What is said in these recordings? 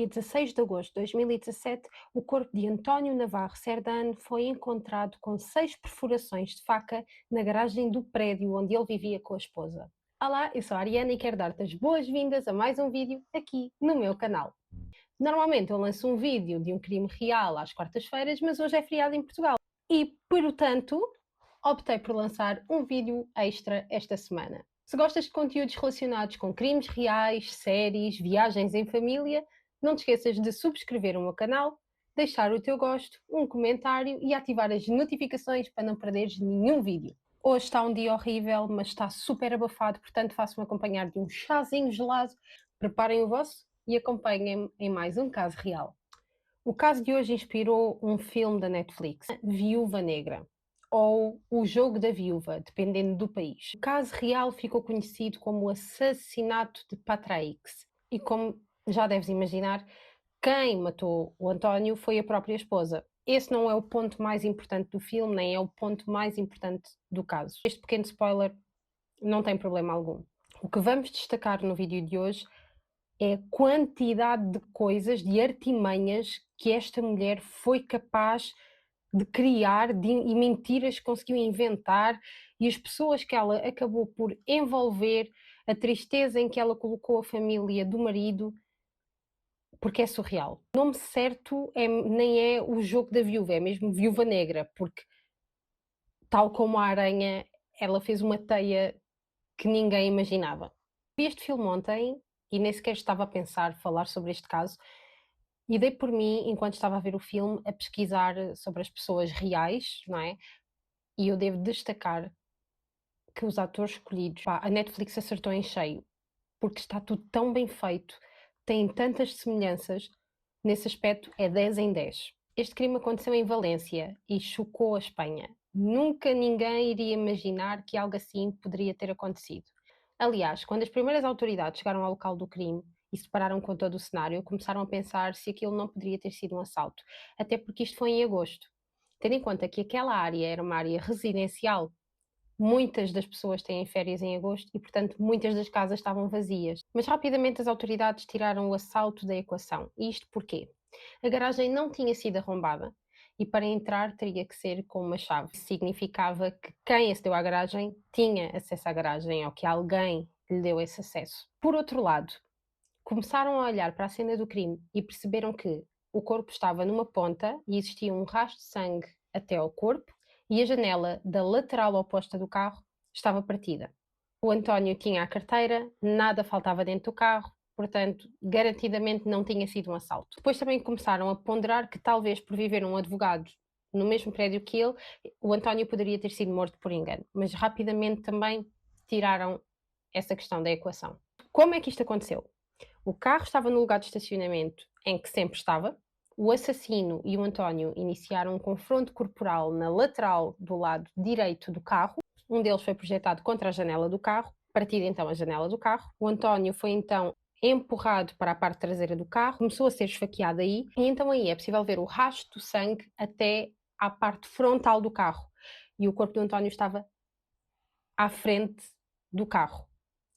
dia 16 de agosto de 2017, o corpo de António Navarro Serdano foi encontrado com 6 perfurações de faca na garagem do prédio onde ele vivia com a esposa. Olá, eu sou a Ariana e quero dar-te as boas-vindas a mais um vídeo aqui no meu canal. Normalmente eu lanço um vídeo de um crime real às quartas-feiras, mas hoje é feriado em Portugal e, portanto, optei por lançar um vídeo extra esta semana. Se gostas de conteúdos relacionados com crimes reais, séries, viagens em família, não te esqueças de subscrever o meu canal, deixar o teu gosto, um comentário e ativar as notificações para não perderes nenhum vídeo. Hoje está um dia horrível, mas está super abafado, portanto faço-me acompanhar de um chazinho gelado. Preparem o vosso e acompanhem-me em mais um caso real. O caso de hoje inspirou um filme da Netflix, Viúva Negra, ou O Jogo da Viúva, dependendo do país. O caso real ficou conhecido como o assassinato de Patraix. E como já deves imaginar, quem matou o António foi a própria esposa. Esse não é o ponto mais importante do filme, nem é o ponto mais importante do caso. Este pequeno spoiler não tem problema algum. O que vamos destacar no vídeo de hoje é a quantidade de coisas, de artimanhas que esta mulher foi capaz de criar e mentiras que conseguiu inventar e as pessoas que ela acabou por envolver, a tristeza em que ela colocou a família do marido, porque é surreal. O nome certo nem é o jogo da viúva, é mesmo Viúva Negra, porque, tal como a aranha, ela fez uma teia que ninguém imaginava. Vi este filme ontem e nem sequer estava a pensar falar sobre este caso, e dei por mim, enquanto estava a ver o filme, a pesquisar sobre as pessoas reais, não é? E eu devo destacar que os atores escolhidos, pá, a Netflix acertou em cheio, porque está tudo tão bem feito, tem tantas semelhanças, nesse aspecto é 10 em 10. Este crime aconteceu em Valência e chocou a Espanha. Nunca ninguém iria imaginar que algo assim poderia ter acontecido. Aliás, quando as primeiras autoridades chegaram ao local do crime e se depararam com todo o cenário, começaram a pensar se aquilo não poderia ter sido um assalto, até porque isto foi em agosto. Tendo em conta que aquela área era uma área residencial, muitas das pessoas têm férias em agosto e, portanto, muitas das casas estavam vazias. Mas rapidamente as autoridades tiraram o assalto da equação. E isto porquê? A garagem não tinha sido arrombada e para entrar teria que ser com uma chave. Isso significava que quem acedeu à garagem tinha acesso à garagem ou que alguém lhe deu esse acesso. Por outro lado, começaram a olhar para a cena do crime e perceberam que o corpo estava numa ponta e existia um rastro de sangue até ao corpo e a janela da lateral oposta do carro estava partida. O António tinha a carteira, nada faltava dentro do carro, portanto, garantidamente não tinha sido um assalto. Depois também começaram a ponderar que talvez por viver um advogado no mesmo prédio que ele, o António poderia ter sido morto por engano, mas rapidamente também tiraram essa questão da equação. Como é que isto aconteceu? O carro estava no lugar de estacionamento em que sempre estava. O assassino e o António iniciaram um confronto corporal na lateral do lado direito do carro. Um deles foi projetado contra a janela do carro, partida então a janela do carro. O António foi então empurrado para a parte traseira do carro, começou a ser esfaqueado aí, e então aí é possível ver o rastro do sangue até à parte frontal do carro. E o corpo do António estava à frente do carro,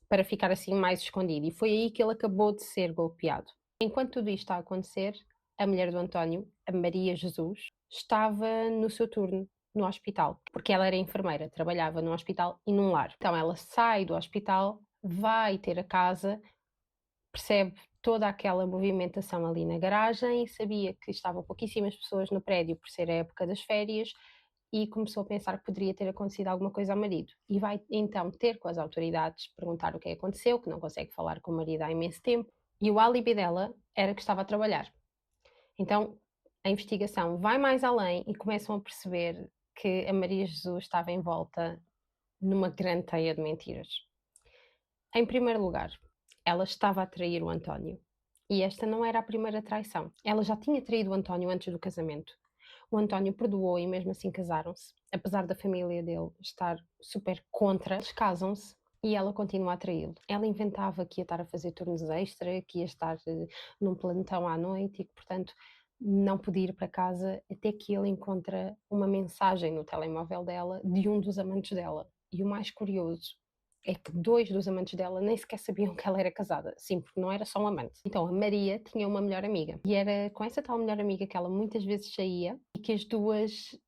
para ficar assim mais escondido. E foi aí que ele acabou de ser golpeado. Enquanto tudo isto está a acontecer, a mulher do António, a Maria Jesus, estava no seu turno no hospital, porque ela era enfermeira, trabalhava num hospital e num lar. Então ela sai do hospital, vai ter a casa, percebe toda aquela movimentação ali na garagem, sabia que estavam pouquíssimas pessoas no prédio por ser a época das férias e começou a pensar que poderia ter acontecido alguma coisa ao marido. E vai então ter com as autoridades, perguntar o que aconteceu, que não consegue falar com o marido há imenso tempo, e o álibi dela era que estava a trabalhar. Então a investigação vai mais além e começam a perceber que a Maria Jesus estava envolta numa grande teia de mentiras. Em primeiro lugar, ela estava a trair o António. E esta não era a primeira traição. Ela já tinha traído o António antes do casamento. O António perdoou e mesmo assim casaram-se. Apesar da família dele estar super contra, eles casam-se e ela continua a traí-lo. Ela inventava que ia estar a fazer turnos extra, que ia estar num plantão à noite e que, portanto, não podia ir para casa até que ele encontra uma mensagem no telemóvel dela de um dos amantes dela. E o mais curioso é que 2 dos amantes dela nem sequer sabiam que ela era casada. Sim, porque não era só um amante. Então a Maria tinha uma melhor amiga, e era com essa tal melhor amiga que ela muitas vezes saía e que as 2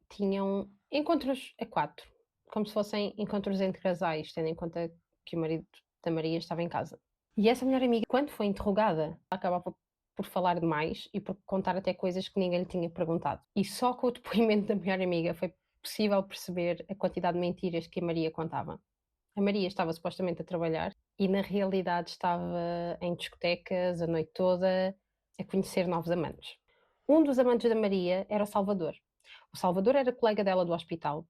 tinham encontros a 4, como se fossem encontros entre casais, tendo em conta que o marido da Maria estava em casa. E essa melhor amiga, quando foi interrogada, acabava por falar demais e por contar até coisas que ninguém lhe tinha perguntado. E só com o depoimento da melhor amiga foi possível perceber a quantidade de mentiras que a Maria contava. A Maria estava supostamente a trabalhar e na realidade estava em discotecas a noite toda a conhecer novos amantes. Um dos amantes da Maria era o Salvador. O Salvador era colega dela do hospital,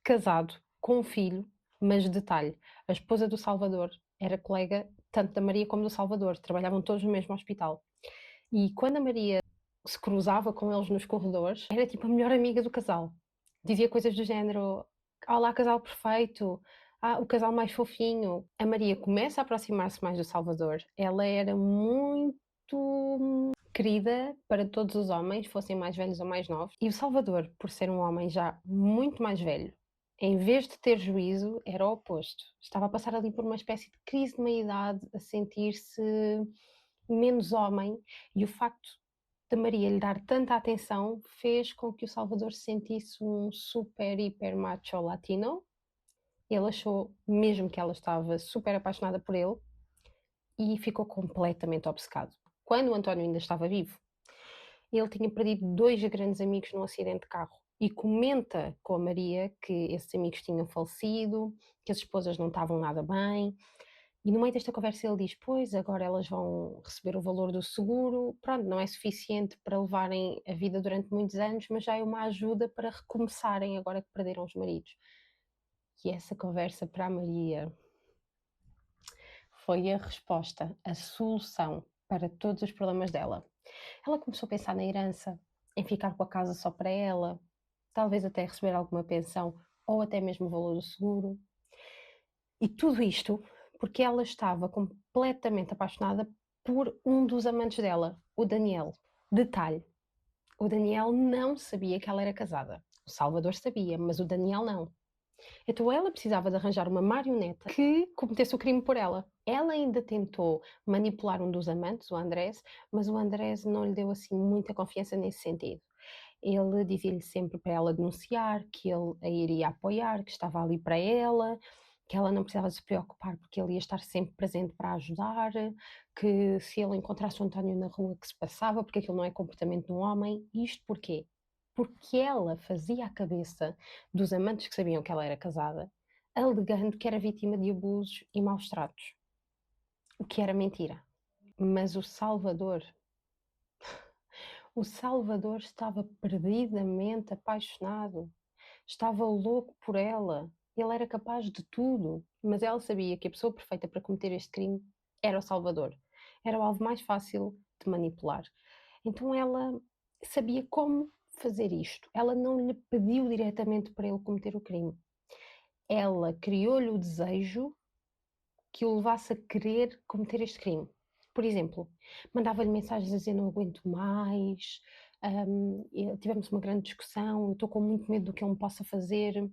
casado, com um filho, mas detalhe, a esposa do Salvador era colega tanto da Maria como do Salvador, trabalhavam todos no mesmo hospital. E quando a Maria se cruzava com eles nos corredores, era tipo a melhor amiga do casal. Dizia coisas do género: Olá, casal perfeito, o casal mais fofinho. A Maria começa a aproximar-se mais do Salvador. Ela era muito querida para todos os homens, fossem mais velhos ou mais novos. E o Salvador, por ser um homem já muito mais velho, em vez de ter juízo, era o oposto. Estava a passar ali por uma espécie de crise de meia-idade, a sentir-se menos homem, e o facto da Maria lhe dar tanta atenção fez com que o Salvador se sentisse um super, hiper macho latino. Ele achou mesmo que ela estava super apaixonada por ele e ficou completamente obcecado. Quando o António ainda estava vivo, ele tinha perdido 2 grandes amigos num acidente de carro e comenta com a Maria que esses amigos tinham falecido, que as esposas não estavam nada bem. E no meio desta conversa ele diz: Pois, agora elas vão receber o valor do seguro. Pronto, não é suficiente para levarem a vida durante muitos anos, mas já é uma ajuda para recomeçarem agora que perderam os maridos. E essa conversa para a Maria foi a resposta, a solução para todos os problemas dela. Ela começou a pensar na herança, em ficar com a casa só para ela, talvez até receber alguma pensão ou até mesmo o valor do seguro. E tudo isto porque ela estava completamente apaixonada por um dos amantes dela, o Daniel. Detalhe: o Daniel não sabia que ela era casada. O Salvador sabia, mas o Daniel não. Então ela precisava de arranjar uma marioneta que cometesse o crime por ela. Ela ainda tentou manipular um dos amantes, o Andrés, mas o Andrés não lhe deu assim muita confiança nesse sentido. Ele dizia-lhe sempre para ela denunciar, que ele a iria apoiar, que estava ali para ela, que ela não precisava se preocupar porque ele ia estar sempre presente para ajudar, que se ele encontrasse o António na rua que se passava, porque aquilo não é comportamento de um homem. Isto porquê? Porque ela fazia a cabeça dos amantes que sabiam que ela era casada, alegando que era vítima de abusos e maus tratos, o que era mentira. Mas o Salvador estava perdidamente apaixonado, estava louco por ela. Ele era capaz de tudo, mas ela sabia que a pessoa perfeita para cometer este crime era o Salvador. Era o alvo mais fácil de manipular. Então ela sabia como fazer isto. Ela não lhe pediu diretamente para ele cometer o crime. Ela criou-lhe o desejo que o levasse a querer cometer este crime. Por exemplo, mandava-lhe mensagens a dizer: Não aguento mais, tivemos uma grande discussão, eu estou com muito medo do que ele me possa fazer.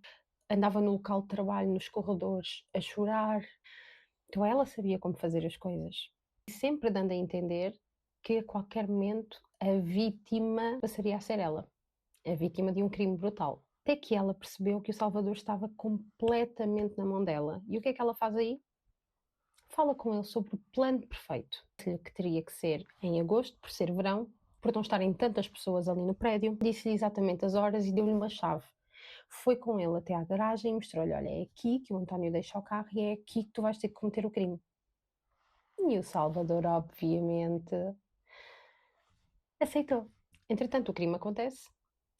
Andava no local de trabalho, nos corredores, a chorar. Então ela sabia como fazer as coisas. E sempre dando a entender que a qualquer momento a vítima passaria a ser ela, a vítima de um crime brutal. Até que ela percebeu que o Salvador estava completamente na mão dela. E o que é que ela faz aí? Fala com ele sobre o plano perfeito, que teria que ser em agosto, por ser verão, por não estarem tantas pessoas ali no prédio. Disse-lhe exatamente as horas e deu-lhe uma chave. Foi com ele até à garagem e mostrou-lhe: Olha, é aqui que o António deixa o carro e é aqui que tu vais ter que cometer o crime. E o Salvador, obviamente, aceitou. Entretanto, o crime acontece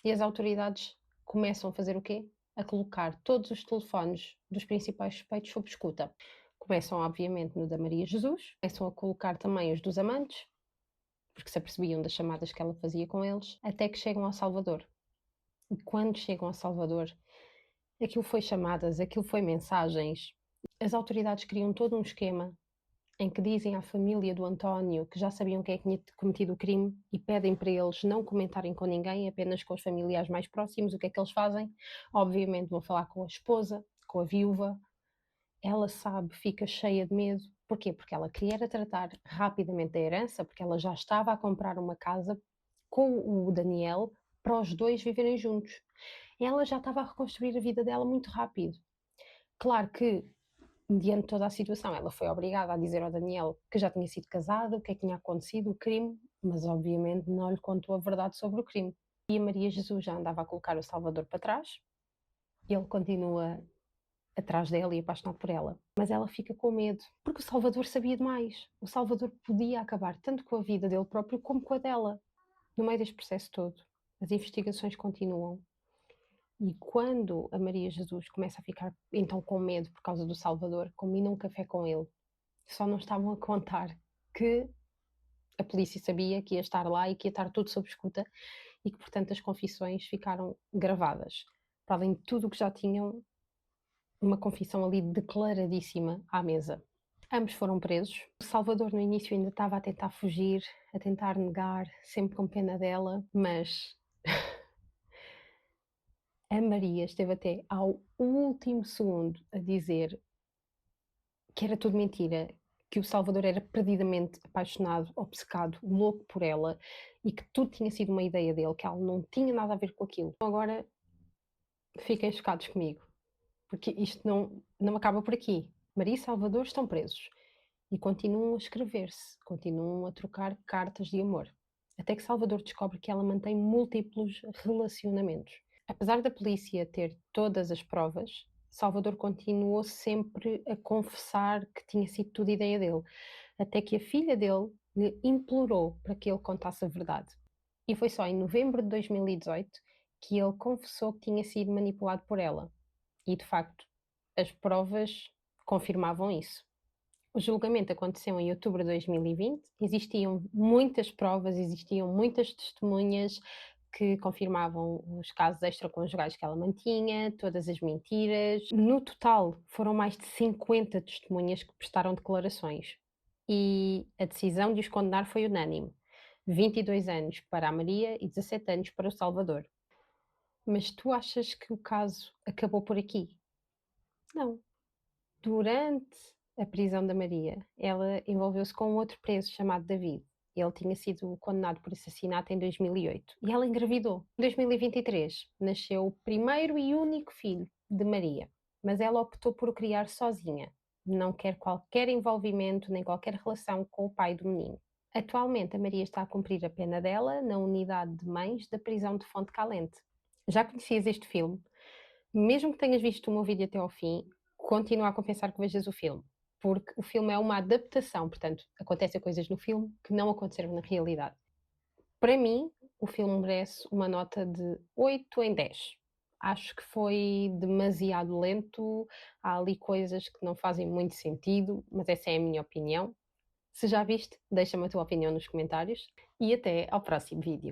e as autoridades começam a fazer o quê? A colocar todos os telefones dos principais suspeitos sob escuta. Começam, obviamente, no da Maria Jesus, começam a colocar também os dos amantes, porque se apercebiam das chamadas que ela fazia com eles, até que chegam ao Salvador. E quando chegam ao Salvador, aquilo foi chamadas, aquilo foi mensagens. As autoridades criam todo um esquema em que dizem à família do António que já sabiam quem é que tinha cometido o crime e pedem para eles não comentarem com ninguém, apenas com os familiares mais próximos. O que é que eles fazem? Obviamente vão falar com a esposa, com a viúva. Ela sabe, fica cheia de medo. Porquê? Porque ela queria era tratar rapidamente da herança, porque ela já estava a comprar uma casa com o Daniel para os 2 viverem juntos. Ela já estava a reconstruir a vida dela muito rápido. Claro que, mediante toda a situação, ela foi obrigada a dizer ao Daniel que já tinha sido casada, o que é que tinha acontecido, o crime, mas obviamente não lhe contou a verdade sobre o crime. E a Maria Jesus já andava a colocar o Salvador para trás, ele continua atrás dela e apaixonado por ela. Mas ela fica com medo, porque o Salvador sabia demais. O Salvador podia acabar tanto com a vida dele próprio como com a dela, no meio deste processo todo. As investigações continuam. E quando a Maria Jesus começa a ficar então com medo por causa do Salvador, combina um café com ele. Só não estavam a contar que a polícia sabia que ia estar lá e que ia estar tudo sob escuta e que, portanto, as confissões ficaram gravadas. Para além de tudo o que já tinham, uma confissão ali declaradíssima à mesa. Ambos foram presos. O Salvador, no início, ainda estava a tentar fugir, a tentar negar, sempre com pena dela, mas a Maria esteve até ao último segundo a dizer que era tudo mentira, que o Salvador era perdidamente apaixonado, obcecado, louco por ela e que tudo tinha sido uma ideia dele, que ela não tinha nada a ver com aquilo. Agora fiquem chocados comigo, porque isto não acaba por aqui. Maria e Salvador estão presos e continuam a escrever-se, continuam a trocar cartas de amor. Até que Salvador descobre que ela mantém múltiplos relacionamentos. Apesar da polícia ter todas as provas, Salvador continuou sempre a confessar que tinha sido tudo ideia dele, até que a filha dele lhe implorou para que ele contasse a verdade. E foi só em novembro de 2018 que ele confessou que tinha sido manipulado por ela. E de facto, as provas confirmavam isso. O julgamento aconteceu em outubro de 2020. Existiam muitas provas, existiam muitas testemunhas que confirmavam os casos extraconjugais que ela mantinha, todas as mentiras. No total, foram mais de 50 testemunhas que prestaram declarações. E a decisão de os condenar foi unânime. 22 anos para a Maria e 17 anos para o Salvador. Mas tu achas que o caso acabou por aqui? Não. Durante a prisão da Maria, ela envolveu-se com um outro preso chamado David. Ele tinha sido condenado por assassinato em 2008 e ela engravidou. Em 2023 nasceu o primeiro e único filho de Maria, mas ela optou por o criar sozinha. Não quer qualquer envolvimento nem qualquer relação com o pai do menino. Atualmente, a Maria está a cumprir a pena dela na unidade de mães da prisão de Fonte Calente. Já conhecias este filme? Mesmo que tenhas visto o meu vídeo até ao fim, continua a compensar que vejas o filme, porque o filme é uma adaptação, portanto, acontecem coisas no filme que não aconteceram na realidade. Para mim, o filme merece uma nota de 8 em 10. Acho que foi demasiado lento, há ali coisas que não fazem muito sentido, mas essa é a minha opinião. Se já viste, deixa-me a tua opinião nos comentários e até ao próximo vídeo.